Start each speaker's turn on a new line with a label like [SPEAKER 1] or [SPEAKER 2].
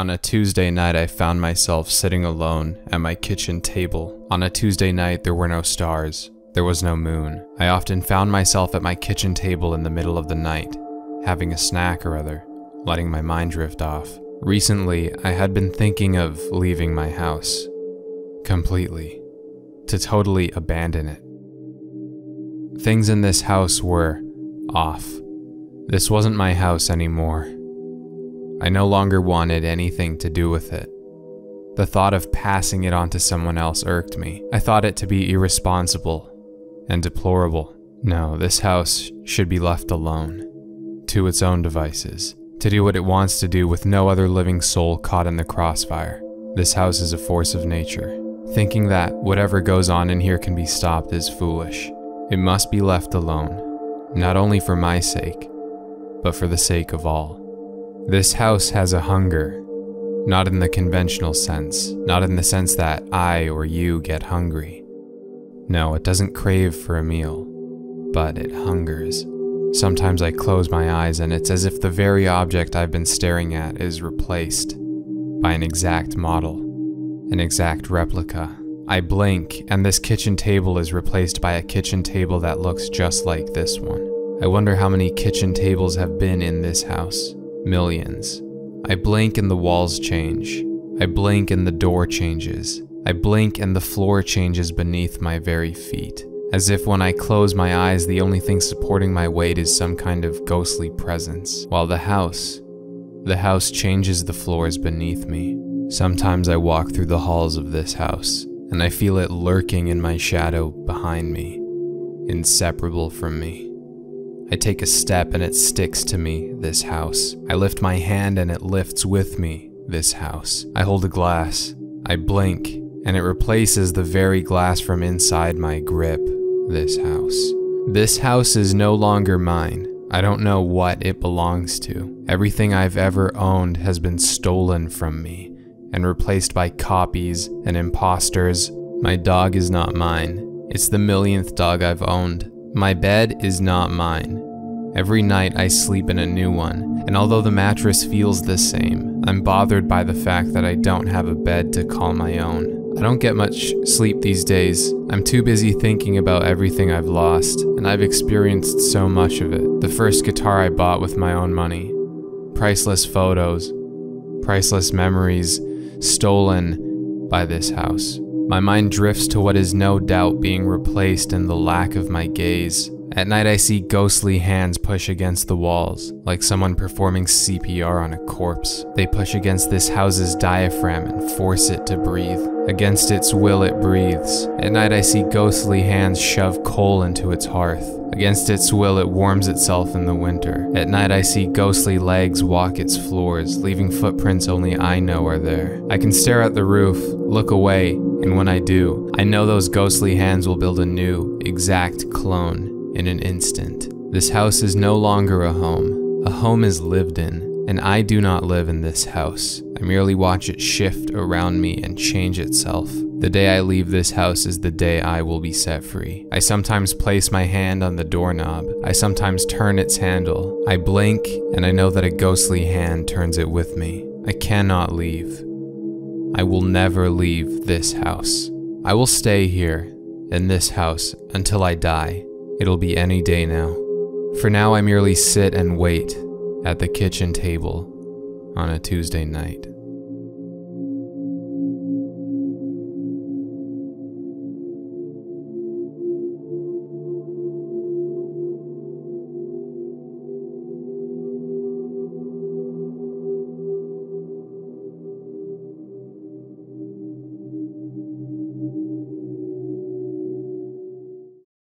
[SPEAKER 1] On a Tuesday night, I found myself sitting alone at my kitchen table. On a Tuesday night, there were no stars. There was no moon. I often found myself at my kitchen table in the middle of the night, having a snack or other, letting my mind drift off. Recently, I had been thinking of leaving my house. Completely. To totally abandon it. Things in this house were off. This wasn't my house anymore. I no longer wanted anything to do with it. The thought of passing it on to someone else irked me. I thought it to be irresponsible and deplorable. No, this house should be left alone, to its own devices, to do what it wants to do with no other living soul caught in the crossfire. This house is a force of nature. Thinking that whatever goes on in here can be stopped is foolish. It must be left alone, not only for my sake, but for the sake of all. This house has a hunger, not in the conventional sense, not in the sense that I or you get hungry. No, it doesn't crave for a meal, but it hungers. Sometimes I close my eyes and it's as if the very object I've been staring at is replaced by an exact model, an exact replica. I blink and this kitchen table is replaced by a kitchen table that looks just like this one. I wonder how many kitchen tables have been in this house. Millions. I blink and the walls change. I blink and the door changes. I blink and the floor changes beneath my very feet. As if when I close my eyes, the only thing supporting my weight is some kind of ghostly presence. While the house changes the floors beneath me. Sometimes I walk through the halls of this house, and I feel it lurking in my shadow behind me, inseparable from me. I take a step and it sticks to me, this house. I lift my hand and it lifts with me, this house. I hold a glass. I blink and it replaces the very glass from inside my grip, this house. This house is no longer mine. I don't know what it belongs to. Everything I've ever owned has been stolen from me and replaced by copies and imposters. My dog is not mine. It's the millionth dog I've owned. My bed is not mine. Every night I sleep in a new one, and although the mattress feels the same, I'm bothered by the fact that I don't have a bed to call my own. I don't get much sleep these days. I'm too busy thinking about everything I've lost, and I've experienced so much of it. The first guitar I bought with my own money. Priceless photos. Priceless memories stolen by this house. My mind drifts to what is no doubt being replaced in the lack of my gaze. At night I see ghostly hands push against the walls, like someone performing CPR on a corpse. They push against this house's diaphragm and force it to breathe. Against its will it breathes. At night I see ghostly hands shove coal into its hearth. Against its will it warms itself in the winter. At night I see ghostly legs walk its floors, leaving footprints only I know are there. I can stare at the roof, look away, and when I do, I know those ghostly hands will build a new, exact clone in an instant. This house is no longer a home. A home is lived in, and I do not live in this house. I merely watch it shift around me and change itself. The day I leave this house is the day I will be set free. I sometimes place my hand on the doorknob. I sometimes turn its handle. I blink, and I know that a ghostly hand turns it with me. I cannot leave. I will never leave this house. I will stay here, in this house, until I die. It'll be any day now. For now, I merely sit and wait at the kitchen table on a Tuesday night.